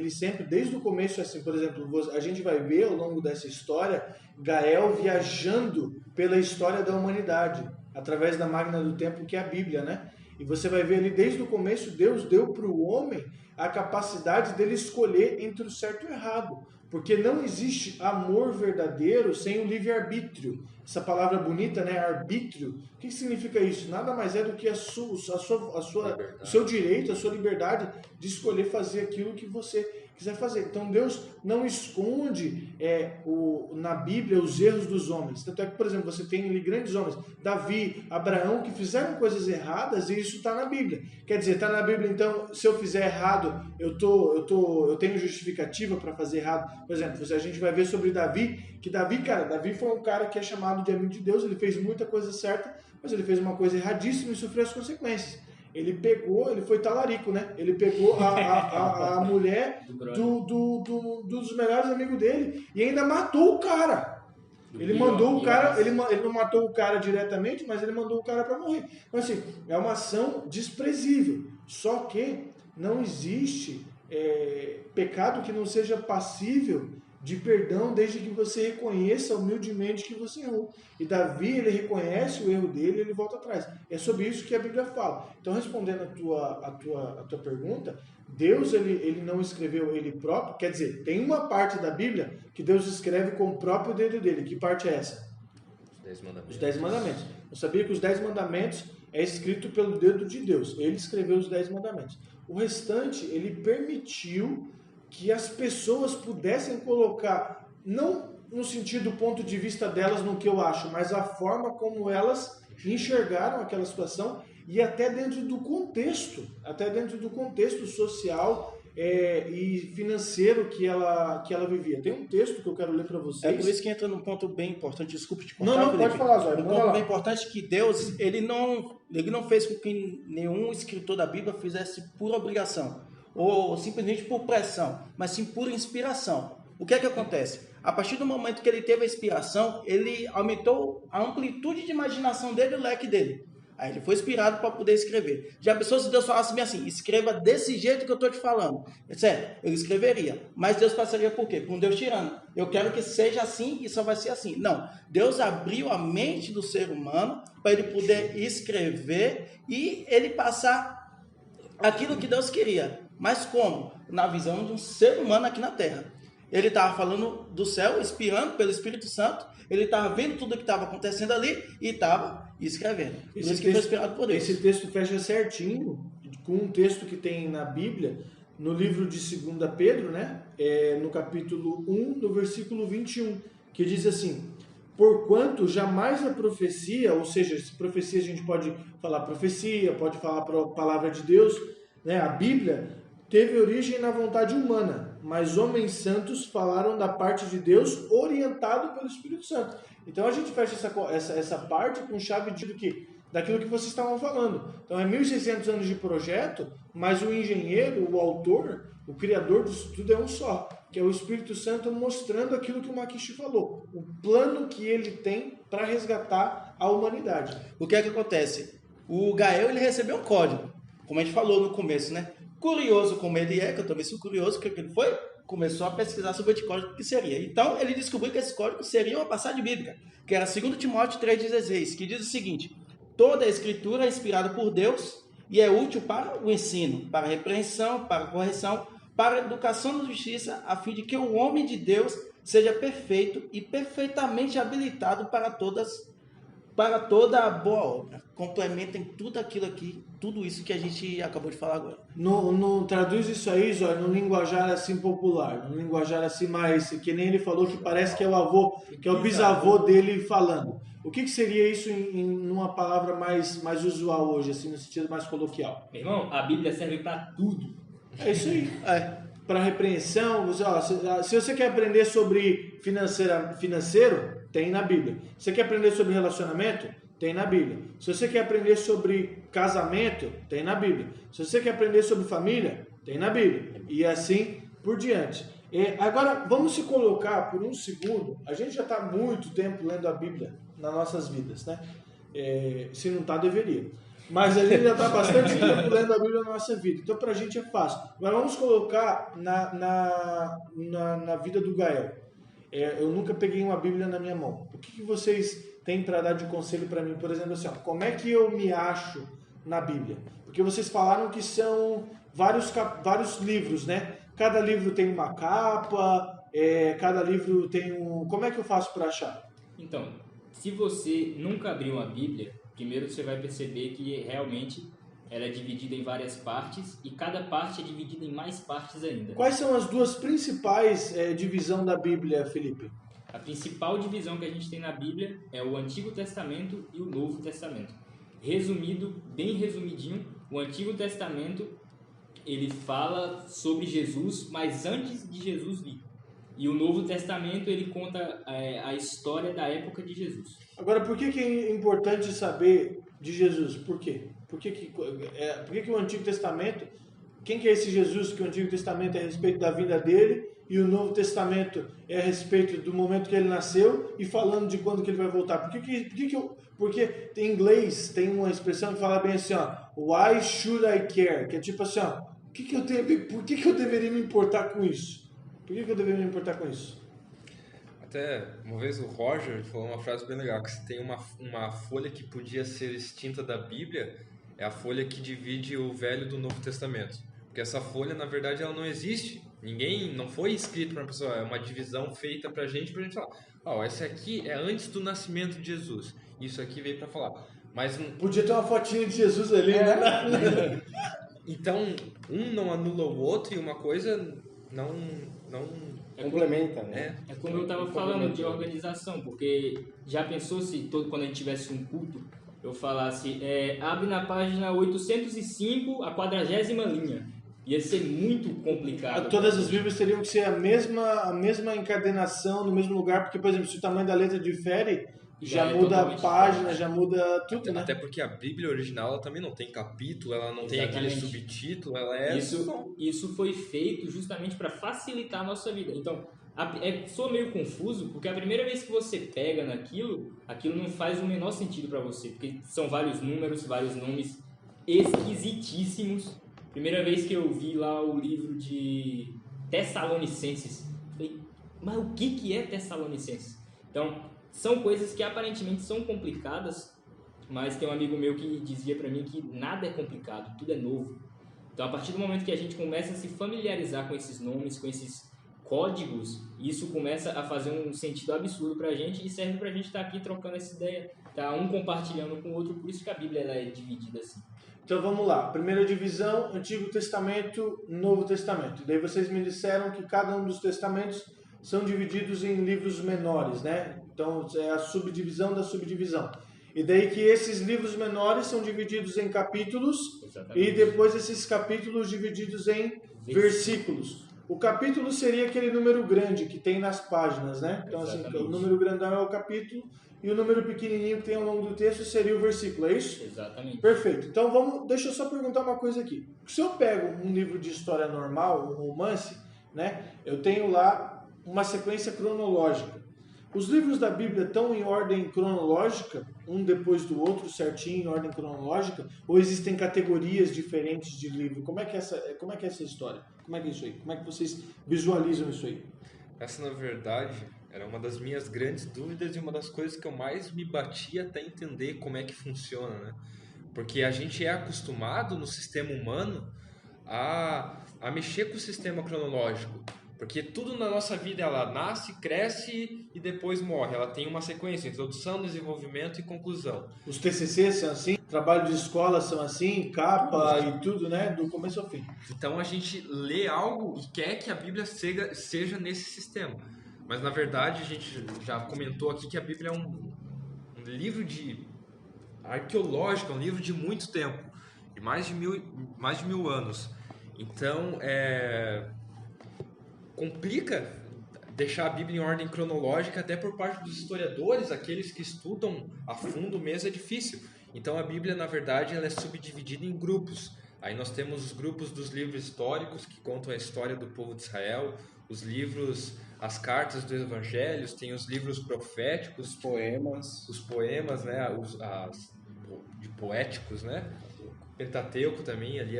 desde o começo, assim, por exemplo, a gente vai ver ao longo dessa história Gael viajando pela história da humanidade, através da máquina do tempo que é a Bíblia, né? E você vai ver ali, desde o começo, Deus deu para o homem a capacidade dele escolher entre o certo e o errado. Porque não existe amor verdadeiro sem o livre-arbítrio. Essa palavra bonita, né? Arbítrio. O que significa isso? Nada mais é do que o seu direito, a sua liberdade de escolher fazer aquilo que você quiser fazer. Então Deus não esconde na Bíblia os erros dos homens. Tanto é que, por exemplo, você tem ali grandes homens, Davi, Abraão, que fizeram coisas erradas e isso está na Bíblia. Quer dizer, está na Bíblia, então, se eu fizer errado, eu tenho justificativa para fazer errado. Por exemplo, a gente vai ver sobre Davi, que Davi foi um cara que é chamado de amigo de Deus, ele fez muita coisa certa, mas ele fez uma coisa erradíssima e sofreu as consequências. Ele foi talarico, né? Ele pegou a mulher dos melhores amigos dele e ainda matou o cara. Ele não matou o cara diretamente, mas ele mandou o cara para morrer. Então, assim, é uma ação desprezível. Só que não existe pecado que não seja passível de perdão desde que você reconheça humildemente que você errou. E Davi, ele reconhece o erro dele e ele volta atrás. É sobre isso que a Bíblia fala. Então, respondendo a tua pergunta, Deus ele não escreveu ele próprio, quer dizer, tem uma parte da Bíblia que Deus escreve com o próprio dedo dele. Que parte é essa? Os 10 mandamentos. Os 10 mandamentos. Eu sabia que os 10 mandamentos é escrito pelo dedo de Deus. Ele escreveu os 10 mandamentos. O restante, ele permitiu que as pessoas pudessem colocar, não no sentido do ponto de vista delas no que eu acho, mas a forma como elas enxergaram aquela situação e até dentro do contexto social e financeiro que ela vivia. Tem um texto que eu quero ler para vocês. É por isso que entra num ponto bem importante, desculpe te cortar. Não, pode falar, Zóio. Um ponto bem importante que Deus, ele não fez com que nenhum escritor da Bíblia fizesse por obrigação, ou simplesmente por pressão, mas sim por inspiração. O que é que acontece? A partir do momento que ele teve a inspiração, ele aumentou a amplitude de imaginação dele e o leque dele. Aí ele foi inspirado para poder escrever. Já pensou se Deus falasse bem assim, escreva desse jeito que eu estou te falando? Certo, ele escreveria. Mas Deus passaria por quê? Por um Deus tirano. Eu quero que seja assim e só vai ser assim. Não, Deus abriu a mente do ser humano para ele poder escrever e ele passar aquilo que Deus queria. Mas como? Na visão de um ser humano aqui na Terra. Ele estava falando do céu, inspirando pelo Espírito Santo, ele estava vendo tudo o que estava acontecendo ali e estava escrevendo. Isso que foi inspirado por Deus. Esse texto fecha certinho com um texto que tem na Bíblia, no livro de 2 Pedro, né? No capítulo 1, no versículo 21, que diz assim: porquanto jamais a profecia, ou seja, profecia a gente pode falar profecia, pode falar palavra de Deus, né? A Bíblia teve origem na vontade humana, mas homens santos falaram da parte de Deus orientado pelo Espírito Santo. Então a gente fecha essa parte com chave de quê? Daquilo que vocês estavam falando. Então é 1.600 anos de projeto, mas o engenheiro, o autor, o criador disso tudo é um só, que é o Espírito Santo mostrando aquilo que o Makishi falou, o plano que ele tem para resgatar a humanidade. O que é que acontece? O Gael, ele recebeu um código, como a gente falou no começo, né? Curioso como ele é, que eu também sou curioso, o que ele foi? Começou a pesquisar sobre esse código que seria. Então, ele descobriu que esse código seria uma passagem bíblica, que era 2 Timóteo 3,16, que diz o seguinte: toda a escritura é inspirada por Deus e é útil para o ensino, para a repreensão, para a correção, para a educação na justiça, a fim de que o homem de Deus seja perfeito e perfeitamente habilitado para toda a boa obra. Complementem tudo aquilo aqui, tudo isso que a gente acabou de falar agora. Traduz isso aí, Zóio, num linguajar assim popular, num linguajar assim mais, que nem ele falou, que parece que é o avô, que é o bisavô dele falando. O que seria isso em uma palavra mais usual hoje, assim, no sentido mais coloquial? Meu irmão, a Bíblia serve para tudo. É isso aí. Para repreensão, se você quer aprender sobre financeiro, tem na Bíblia. Se você quer aprender sobre relacionamento, tem na Bíblia. Se você quer aprender sobre casamento, tem na Bíblia. Se você quer aprender sobre família, tem na Bíblia. E assim por diante. Agora, vamos se colocar por um segundo. A gente já está há muito tempo lendo a Bíblia nas nossas vidas, né? Se não está, deveria. Mas a gente já está bastante tempo lendo a Bíblia na nossa vida. Então, para a gente é fácil. Mas vamos colocar na vida do Gael. Eu nunca peguei uma Bíblia na minha mão. O que vocês têm para dar de conselho para mim? Por exemplo, assim, como é que eu me acho na Bíblia? Porque vocês falaram que são vários livros, né? Cada livro tem uma capa, cada livro tem um... Como é que eu faço para achar? Então, se você nunca abriu uma Bíblia, primeiro você vai perceber que realmente ela é dividida em várias partes e cada parte é dividida em mais partes ainda. Quais são as duas principais divisões da Bíblia, Felipe? A principal divisão que a gente tem na Bíblia é o Antigo Testamento e o Novo Testamento. Resumido, bem resumidinho, o Antigo Testamento ele fala sobre Jesus, mas antes de Jesus vir. E o Novo Testamento ele conta a história da época de Jesus. Agora, por que é importante saber de Jesus? Por quê? Por que o Antigo Testamento, quem que é esse Jesus que o Antigo Testamento é a respeito da vida dele e o Novo Testamento é a respeito do momento que ele nasceu e falando de quando que ele vai voltar? Porque em inglês tem uma expressão que fala bem assim, ó, why should I care? Que é tipo assim, ó, por que eu deveria me importar com isso? Por que eu deveria me importar com isso? Até uma vez o Roger falou uma frase bem legal, que se tem uma folha que podia ser extinta da Bíblia, é a folha que divide o Velho do Novo Testamento. Porque essa folha, na verdade, ela não existe. Não foi escrito para uma pessoa, é uma divisão feita pra gente falar, esse aqui é antes do nascimento de Jesus. Isso aqui veio para falar. Mas podia ter uma fotinha de Jesus ali, né? Então, um não anula o outro e uma coisa não complementa, né? É como eu estava falando de organização, porque já pensou se quando a gente tivesse um culto, eu falasse, abre na página 805 a 40ª linha. Ia ser muito complicado. Todas as Bíblias teriam que ser a mesma encadenação, no mesmo lugar, porque, por exemplo, se o tamanho da letra difere, já muda a página, já muda tudo, né? Até porque a Bíblia original ela também não tem capítulo, ela não tem aquele subtítulo, ela Isso foi feito justamente para facilitar a nossa vida. Então, sou meio confuso, porque a primeira vez que você pega naquilo, aquilo não faz o menor sentido para você, porque são vários números, vários nomes esquisitíssimos. Primeira vez que eu vi lá o livro de Tessalonicenses, falei, mas o que é Tessalonicenses? Então, são coisas que aparentemente são complicadas, mas tem um amigo meu que dizia para mim que nada é complicado, tudo é novo. Então, a partir do momento que a gente começa a se familiarizar com esses nomes, com esses códigos, isso começa a fazer um sentido absurdo pra gente e serve pra gente estar aqui trocando essa ideia, tá um compartilhando com o outro, por isso que a Bíblia ela é dividida assim. Então vamos lá, primeira divisão, Antigo Testamento, Novo Testamento. Daí vocês me disseram que cada um dos testamentos são divididos em livros menores, né? Então é a subdivisão da subdivisão. E daí que esses livros menores são divididos em capítulos. Exatamente. E depois esses capítulos divididos em versículos. O capítulo seria aquele número grande que tem nas páginas, né? Então assim, Exatamente. o número grandão é o capítulo e o número pequenininho que tem ao longo do texto seria o versículo, é isso? Exatamente. Perfeito. Então deixa eu só perguntar uma coisa aqui. Se eu pego um livro de história normal, um romance, né? Eu tenho lá uma sequência cronológica. Os livros da Bíblia estão em ordem cronológica, um depois do outro, certinho, em ordem cronológica? Ou existem categorias diferentes de livro? Como é que é essa história? Como é que é isso aí? Como é que vocês visualizam isso aí? Essa, na verdade, era uma das minhas grandes dúvidas e uma das coisas que eu mais me bati até entender como é que funciona, né? Porque a gente é acostumado no sistema humano a mexer com o sistema cronológico. Porque tudo na nossa vida, ela nasce, cresce e depois morre. Ela tem uma sequência, introdução, desenvolvimento e conclusão. Os TCCs são assim, trabalho de escola são assim, capa e tudo, né? Do começo ao fim. Então a gente lê algo e quer que a Bíblia seja nesse sistema. Mas na verdade a gente já comentou aqui que a Bíblia é um livro arqueológico, é um livro de muito tempo, de mais de mil anos. Então complica deixar a Bíblia em ordem cronológica, até por parte dos historiadores, aqueles que estudam a fundo mesmo, é difícil. Então a Bíblia, na verdade, ela é subdividida em grupos. Aí nós temos os grupos dos livros históricos, que contam a história do povo de Israel, os livros, as cartas dos evangelhos, tem os livros proféticos, Os poemas, né, de poéticos, né? Pentateuco também, ali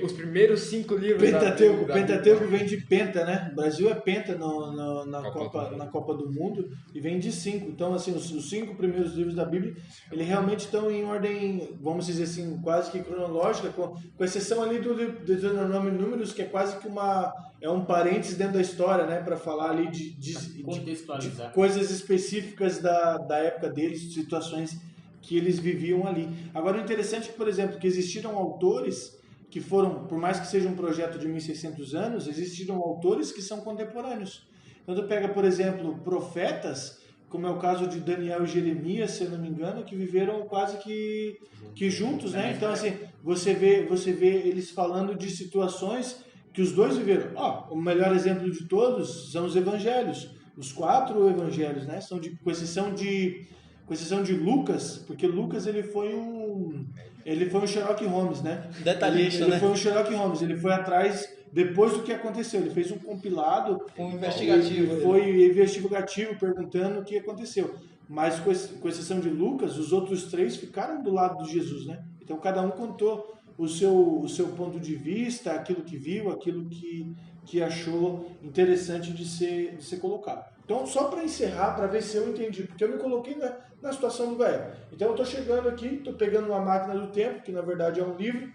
os primeiros 5 livros Pentateuco, da Pentateuco Bíblia. vem de penta, né? O Brasil é penta na Copa do Mundo e vem de 5. Então, assim, os 5 primeiros livros da Bíblia, eles realmente estão em ordem, vamos dizer assim, quase que cronológica, com exceção ali do Deuteronômio e Números, que é quase que um parênteses dentro da história, né? Para falar ali de Contextualizar. coisas específicas da época deles, situações que eles viviam ali. Agora, o interessante é que, por exemplo, que existiram autores que foram, por mais que seja um projeto de 1600 anos, existiram autores que são contemporâneos. Então, tu pega, por exemplo, profetas, como é o caso de Daniel e Jeremias, se eu não me engano, que viveram quase que juntos, né? Então, assim, você vê eles falando de situações que os dois viveram. O melhor exemplo de todos são os evangelhos. Os 4 evangelhos, né? São com exceção de Lucas, porque Lucas ele foi um Sherlock Holmes, né? Detalhista, ele né? foi um Sherlock Holmes, ele foi atrás depois do que aconteceu, ele fez um compilado, Investigativo. foi investigativo perguntando o que aconteceu. Mas com exceção de Lucas, os outros 3 ficaram do lado de Jesus, né? Então cada um contou o seu ponto de vista, aquilo que viu, aquilo que achou interessante de ser colocado. Então, só para encerrar, para ver se eu entendi, porque eu me coloquei na situação do Gael. Então, eu estou chegando aqui, estou pegando uma máquina do tempo, que na verdade é um livro.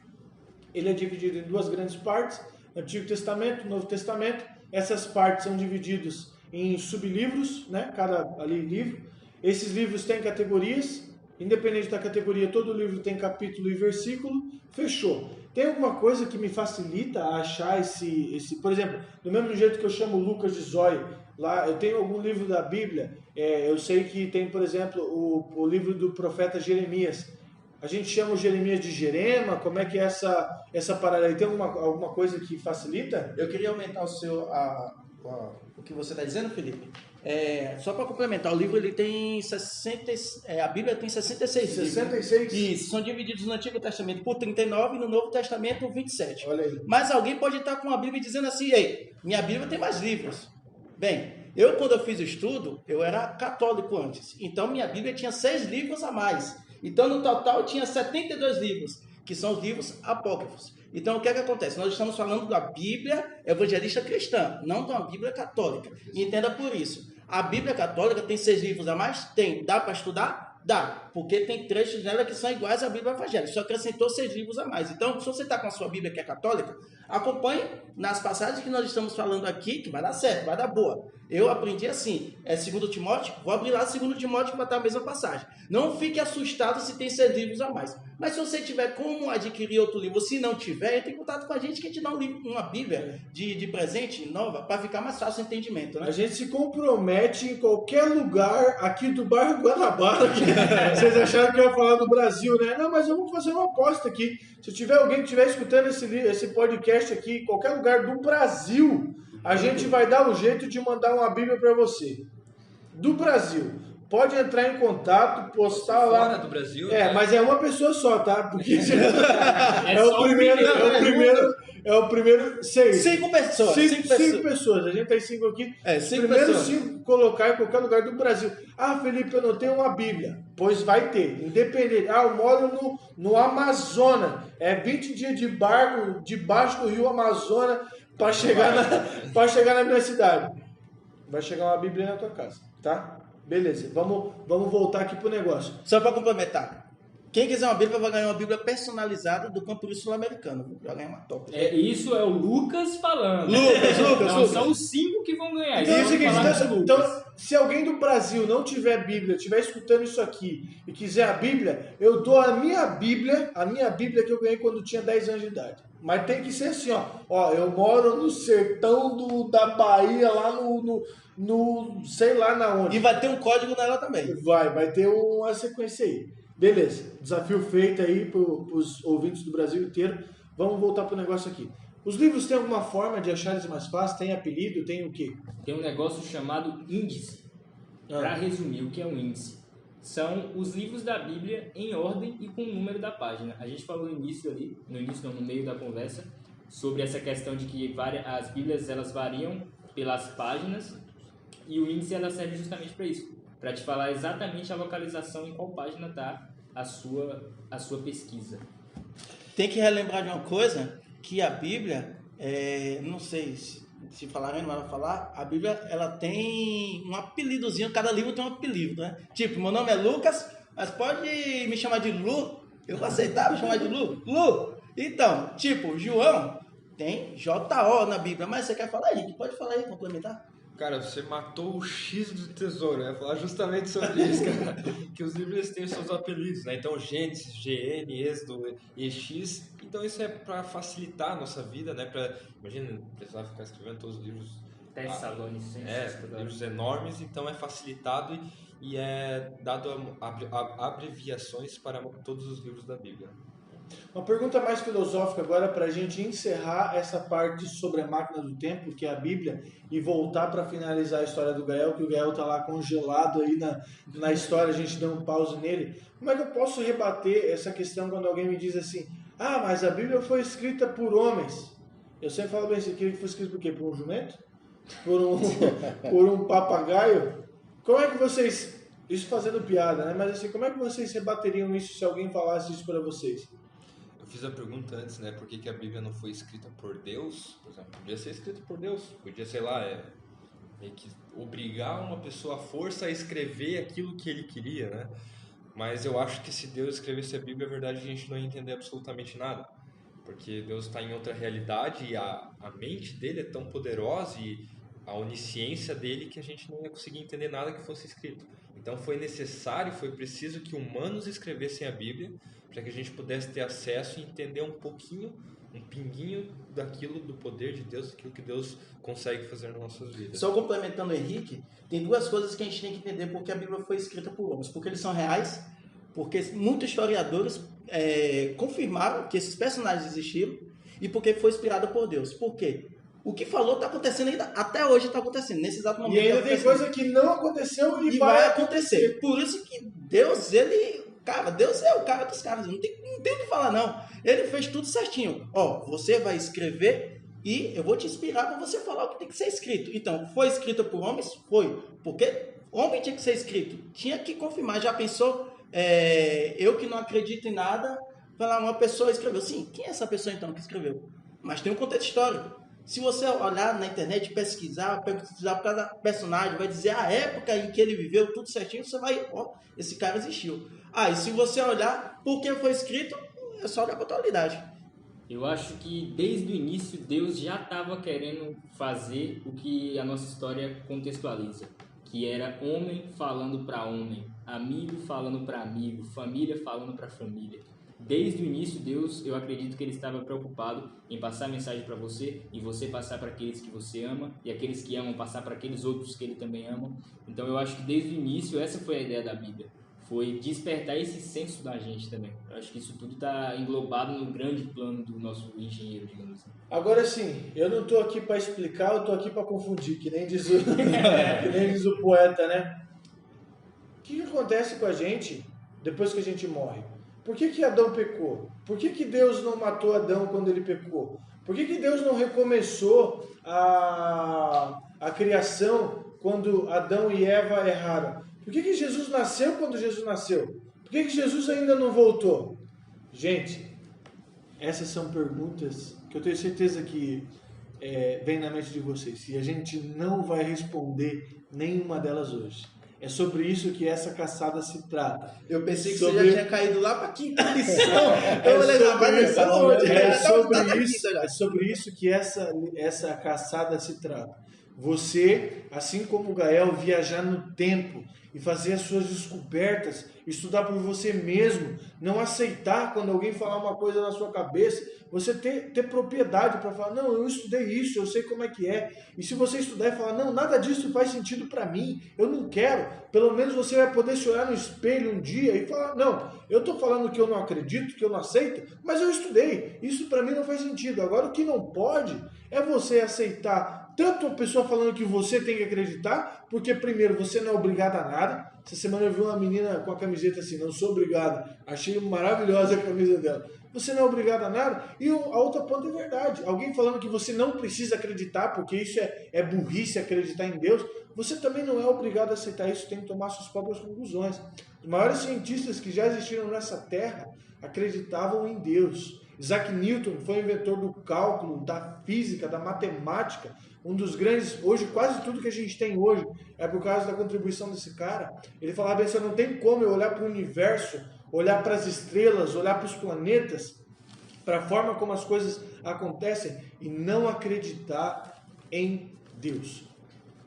Ele é dividido em 2 grandes partes, Antigo Testamento, Novo Testamento. Essas partes são divididas em sublivros, né? Cada ali livro. Esses livros têm categorias. Independente da categoria, todo livro tem capítulo e versículo. Fechou. Tem alguma coisa que me facilita a achar esse... Por exemplo, do mesmo jeito que eu chamo Lucas de Zóio, lá eu tenho algum livro da Bíblia, eu sei que tem, por exemplo, o livro do profeta Jeremias. A gente chama o Jeremias de Jerema, como é que é essa parada aí? Tem alguma coisa que facilita? Eu queria aumentar o que você está dizendo, Felipe. Só para complementar, o livro ele tem a Bíblia tem 66 livros. 66? Isso, são divididos no Antigo Testamento por 39 e no Novo Testamento por 27. Olha aí. Mas alguém pode estar com a Bíblia dizendo assim, ei, minha Bíblia tem mais livros. Bem, quando eu fiz o estudo, eu era católico antes. Então minha Bíblia tinha 6 livros a mais. Então no total tinha 72 livros, que são os livros apócrifos. Então, o que é que acontece? Nós estamos falando da Bíblia evangelista cristã, não da Bíblia católica. E entenda por isso. A Bíblia católica tem 6 livros a mais? Tem. Dá para estudar? Dá. Porque tem trechos nela que são iguais à Bíblia evangélica. Só acrescentou 6 livros a mais. Então, se você está com a sua Bíblia que é católica, Acompanhe nas passagens que nós estamos falando aqui, que vai dar certo, vai dar boa. Eu aprendi assim, 2 Timóteo, vou abrir lá 2 Timóteo que vai estar a mesma passagem. Não fique assustado se tem 6 livros a mais. Mas se você tiver como adquirir outro livro, se não tiver, entre em contato com a gente que a gente dá uma Bíblia de presente nova para ficar mais fácil o entendimento, né? A gente se compromete em qualquer lugar aqui do bairro Guanabara, que vocês acharam que eu ia falar do Brasil, né? Não, mas eu vou fazer uma aposta aqui. Se tiver alguém que estiver escutando esse podcast aqui, em qualquer lugar do Brasil, a gente vai dar um jeito de mandar uma Bíblia para você. Do Brasil. Pode entrar em contato, postar lá. Fora do Brasil? Mas é uma pessoa só, tá? Porque é o primeiro 6. 5 pessoas. 5 pessoas. A gente tem 5 aqui. 5 Primeiro pessoas. 5 colocar em qualquer lugar do Brasil. Ah, Felipe, eu não tenho uma Bíblia. Pois vai ter. Independente. Ah, eu moro no Amazonas. É 20 dias de barco debaixo do rio Amazonas para chegar na minha cidade. Vai chegar uma Bíblia na tua casa, tá? Beleza, vamos voltar aqui pro negócio. Só para complementar. Quem quiser uma Bíblia vai ganhar uma Bíblia personalizada do Campo Sul-Americano. Vai ganhar uma top. Isso é o Lucas falando. Lucas. São os 5 que vão ganhar. Então é o Vamos seguinte, falar com o Lucas. então, se alguém do Brasil não tiver Bíblia, estiver escutando isso aqui e quiser a Bíblia, eu dou a minha Bíblia que eu ganhei quando tinha 10 anos de idade. Mas tem que ser assim, ó, eu moro no sertão da Bahia, lá no sei lá na onde. E vai ter um código nela também. Vai ter uma sequência aí. Beleza, desafio feito aí para os ouvintes do Brasil inteiro. Vamos voltar pro negócio aqui. Os livros têm alguma forma de achar eles mais fácil? Tem apelido? Tem o quê? Tem um negócio chamado índice. Para resumir, o que é um índice? São os livros da Bíblia em ordem e com o número da página. A gente falou no meio da conversa, sobre essa questão de que as Bíblias elas variam pelas páginas e o índice ela serve justamente para isso, para te falar exatamente a localização em qual página está a sua pesquisa. Tem que relembrar de uma coisa, que a Bíblia, não sei se falarem, não vai falar, a Bíblia ela tem um apelidozinho, cada livro tem um apelido, né? Tipo, meu nome é Lucas, mas pode me chamar de Lu, eu vou aceitar me chamar de Lu. Então, tipo, João tem J.O. na Bíblia, mas você quer falar, Henrique? Pode falar aí, complementar? Cara, você matou o X do tesouro. Eu ia falar justamente sobre isso, cara. Que os livros têm seus apelidos, né? Então, Gênesis, GN, Êxodo, EX. Então, isso é para facilitar a nossa vida, né? Imagina, precisar ficar escrevendo todos os livros. Tessalonicenses. Livros enormes. Então, é facilitado e é dado abreviações para todos os livros da Bíblia. Uma pergunta mais filosófica agora para a gente encerrar essa parte sobre a máquina do tempo, que é a Bíblia, e voltar para finalizar a história do Gael, que o Gael está lá congelado aí na história, a gente deu um pause nele. Como é que eu posso rebater essa questão quando alguém me diz assim, mas a Bíblia foi escrita por homens? Eu sempre falo bem assim, que foi escrito por quê? Por um jumento? Por um papagaio? Como é que vocês, isso fazendo piada, né? Mas assim, como é que vocês rebateriam isso se alguém falasse isso para vocês? Fiz a pergunta antes, né? Por que a Bíblia não foi escrita por Deus? Por exemplo, podia ser escrita por Deus. Podia, sei lá, meio que obrigar uma pessoa à força a escrever aquilo que ele queria, né? Mas eu acho que se Deus escrevesse a Bíblia, a verdade, a gente não ia entender absolutamente nada. Porque Deus está em outra realidade e a mente dele é tão poderosa e a onisciência dele que a gente não ia conseguir entender nada que fosse escrito. Então foi preciso que humanos escrevessem a Bíblia para que a gente pudesse ter acesso e entender um pinguinho do poder de Deus, daquilo que Deus consegue fazer nas nossas vidas. Só complementando o Henrique, tem duas coisas que a gente tem que entender porque a Bíblia foi escrita por homens. Porque eles são reais, porque muitos historiadores confirmaram que esses personagens existiram e porque foi inspirada por Deus. Por quê? O que falou está acontecendo ainda, até hoje está acontecendo, nesse exato momento. E ainda tem coisa que não aconteceu e vai acontecer. Por isso que Deus, Deus é o cara dos caras, não tem o que falar não. Ele fez tudo certinho. Você vai escrever e eu vou te inspirar para você falar o que tem que ser escrito. Então, foi escrito por homens? Foi. Porque homem tinha que ser escrito, tinha que confirmar. Já pensou, eu que não acredito em nada, falar uma pessoa escreveu. Sim, quem é essa pessoa então que escreveu? Mas tem um contexto histórico. Se você olhar na internet, pesquisar por cada personagem, vai dizer a época em que ele viveu, tudo certinho, você vai, esse cara existiu. E se você olhar por que foi escrito, é só olhar para a atualidade. Eu acho que desde o início Deus já estava querendo fazer o que a nossa história contextualiza, que era homem falando para homem, amigo falando para amigo, família falando para família. Desde o início, Deus, eu acredito que Ele estava preocupado em passar a mensagem para você e você passar para aqueles que você ama e aqueles que amam passar para aqueles outros que Ele também ama. Então eu acho que desde o início essa foi a ideia da Bíblia. Foi despertar esse senso da gente também. Eu acho que isso tudo está englobado no grande plano do nosso engenheiro, digamos assim. Agora sim, eu não estou aqui para explicar, eu estou aqui para confundir, que nem diz o poeta, né? O que acontece com a gente depois que a gente morre? Por que Adão pecou? Por que Deus não matou Adão quando ele pecou? Por que Deus não recomeçou a criação quando Adão e Eva erraram? Por que Jesus nasceu quando Jesus nasceu? Por que Jesus ainda não voltou? Gente, essas são perguntas que eu tenho certeza que vem na mente de vocês. E a gente não vai responder nenhuma delas hoje. É sobre isso que essa caçada se trata. Eu pensei que você já tinha caído lá para a quinta lição. É sobre isso que essa caçada se trata. Você, assim como Gael, viajar no tempo e fazer as suas descobertas, estudar por você mesmo, não aceitar quando alguém falar uma coisa na sua cabeça, você ter propriedade para falar, não, eu estudei isso, eu sei como é que é. E se você estudar e falar, não, nada disso faz sentido para mim, eu não quero, pelo menos você vai poder se olhar no espelho um dia e falar, não, eu estou falando que eu não acredito, que eu não aceito, mas eu estudei, isso para mim não faz sentido. Agora o que não pode é você aceitar tanto a pessoa falando que você tem que acreditar, porque primeiro você não é obrigado a nada. Essa semana eu vi uma menina com a camiseta assim, não sou obrigado, achei maravilhosa a camisa dela. Você não é obrigado a nada. E a outra ponta é verdade. Alguém falando que você não precisa acreditar, porque isso é burrice acreditar em Deus, você também não é obrigado a aceitar isso, tem que tomar suas próprias conclusões. Os maiores cientistas que já existiram nessa terra acreditavam em Deus. Isaac Newton foi o inventor do cálculo, da física, da matemática, um dos grandes, hoje quase tudo que a gente tem hoje é por causa da contribuição desse cara. Ele falava assim, não tem como eu olhar para o universo, olhar para as estrelas, olhar para os planetas, para a forma como as coisas acontecem e não acreditar em Deus.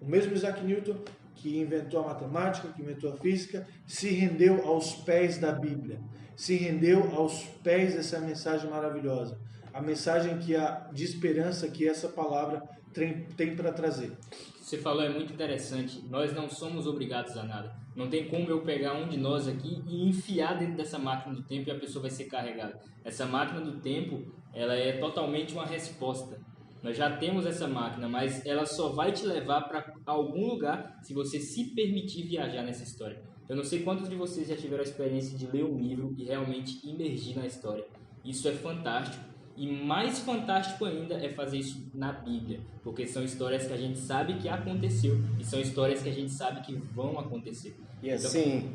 O mesmo Isaac Newton, que inventou a matemática, que inventou a física, se rendeu aos pés da Bíblia, se rendeu aos pés dessa mensagem maravilhosa, a mensagem de esperança que essa palavra tem para trazer. O que você falou é muito interessante. Nós não somos obrigados a nada. Não tem como eu pegar um de nós aqui e enfiar dentro dessa máquina do tempo e a pessoa vai ser carregada. Essa máquina do tempo, ela é totalmente uma resposta. Nós já temos essa máquina, mas ela só vai te levar para algum lugar se você se permitir viajar nessa história. Eu não sei quantos de vocês já tiveram a experiência de ler um livro e realmente imergir na história. Isso é fantástico. E mais fantástico ainda é fazer isso na Bíblia, porque são histórias que a gente sabe que aconteceu e são histórias que a gente sabe que vão acontecer. E assim, então,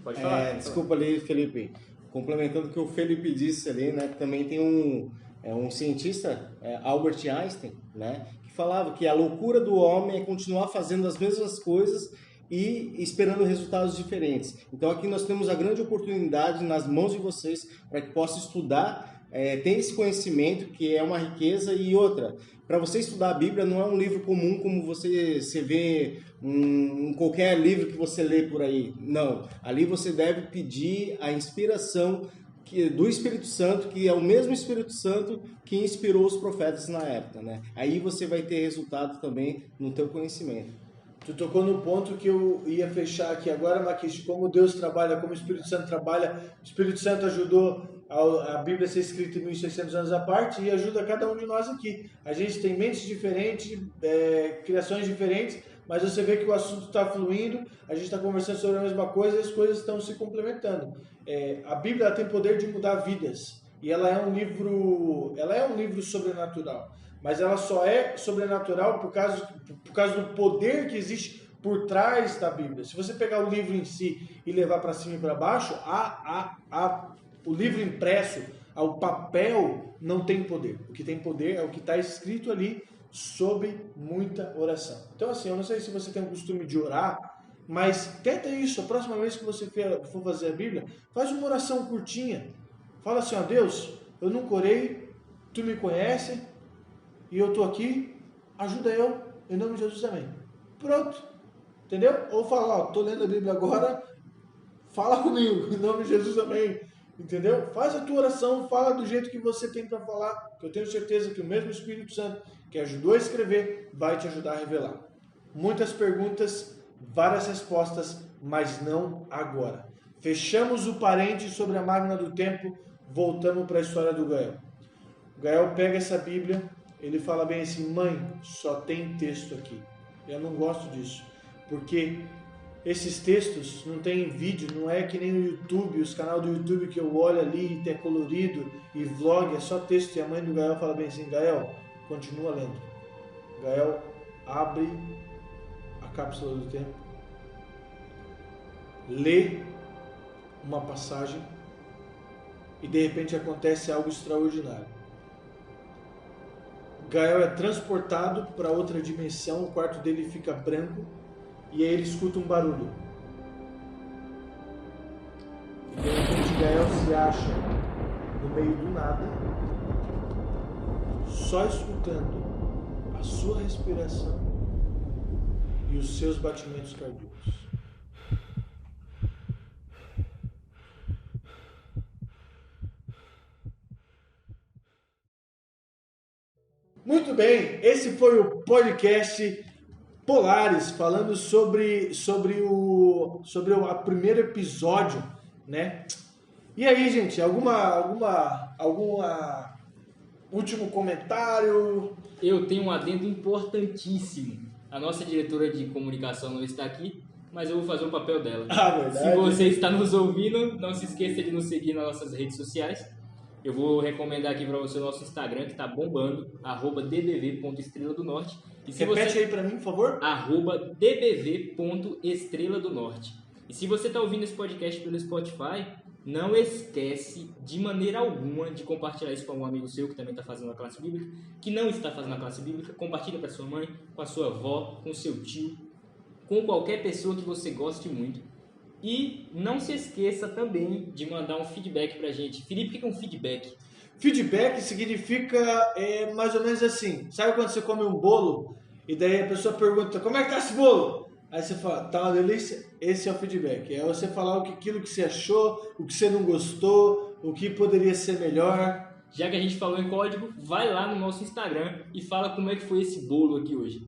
pode falar. Desculpa ali, Felipe, complementando o que o Felipe disse ali, né, também tem um cientista, Albert Einstein, né, que falava que a loucura do homem é continuar fazendo as mesmas coisas e esperando resultados diferentes. Então aqui nós temos a grande oportunidade nas mãos de vocês para que possam estudar, ter esse conhecimento que é uma riqueza. E outra, para você estudar a Bíblia não é um livro comum como você vê em qualquer livro que você lê por aí. Não, ali você deve pedir a inspiração do Espírito Santo, que é o mesmo Espírito Santo que inspirou os profetas na época, né? Aí você vai ter resultado também no teu conhecimento. Tu tocou no ponto que eu ia fechar aqui agora, Maquiche, como Deus trabalha, como o Espírito Santo trabalha. O Espírito Santo ajudou a Bíblia a ser escrita em 1600 anos à parte e ajuda cada um de nós aqui. A gente tem mentes diferentes, criações diferentes, mas você vê que o assunto está fluindo, a gente está conversando sobre a mesma coisa e as coisas estão se complementando. A Bíblia tem poder de mudar vidas e ela é um livro sobrenatural. Mas ela só é sobrenatural por causa do poder que existe por trás da Bíblia. Se você pegar o livro em si e levar para cima e para baixo, o livro impresso, o papel não tem poder. O que tem poder é o que está escrito ali sob muita oração. Então assim, eu não sei se você tem o costume de orar, mas tenta isso. A próxima vez que você for fazer a Bíblia, faz uma oração curtinha. Fala assim, ó, Deus, eu nunca orei tu me conhece e eu tô aqui, ajuda eu, em nome de Jesus, amém. Pronto, entendeu? Ou fala, ó, tô lendo a Bíblia agora, fala comigo, em nome de Jesus, amém. Entendeu? Faz a tua oração, fala do jeito que você tem para falar, que eu tenho certeza que o mesmo Espírito Santo que ajudou a escrever vai te ajudar a revelar. Muitas perguntas, várias respostas, mas não agora. Fechamos o parênteses sobre a máquina do tempo, voltamos para a história do Gael. O Gael pega essa Bíblia, ele fala bem assim, mãe, só tem texto aqui. Eu não gosto disso, porque esses textos não tem vídeo, não é que nem o YouTube, os canais do YouTube que eu olho ali, é colorido, e vlog, é só texto. E a mãe do Gael fala bem assim, Gael, continua lendo. Gael abre a cápsula do tempo, lê uma passagem e de repente acontece algo extraordinário. Gael é transportado para outra dimensão, o quarto dele fica branco e aí ele escuta um barulho. E de repente Gael se acha no meio do nada, só escutando a sua respiração e os seus batimentos cardíacos. Muito bem, esse foi o podcast Polaris, falando sobre o primeiro episódio, né? E aí, gente, alguma último comentário? Eu tenho um adendo importantíssimo. A nossa diretora de comunicação não está aqui, mas eu vou fazer o papel dela. Ah, verdade. Se você está nos ouvindo, não se esqueça de nos seguir nas nossas redes sociais. Eu vou recomendar aqui para você o nosso Instagram, que está bombando, @dbv.estrela do norte. E se Repete aí para mim, por favor. @dbv.estrela do norte. E se você está ouvindo esse podcast pelo Spotify, não esquece de maneira alguma de compartilhar isso com um amigo seu que também está fazendo a classe bíblica, que não está fazendo a classe bíblica. Compartilha para sua mãe, com a sua avó, com o seu tio, com qualquer pessoa que você goste muito. E não se esqueça também de mandar um feedback pra gente. Felipe, o que é um feedback? Feedback significa mais ou menos assim. Sabe quando você come um bolo e daí a pessoa pergunta, como é que tá esse bolo? Aí você fala, tá uma delícia? Esse é o feedback. É você falar aquilo que você achou, o que você não gostou, o que poderia ser melhor. Já que a gente falou em código, vai lá no nosso Instagram e fala como é que foi esse bolo aqui hoje.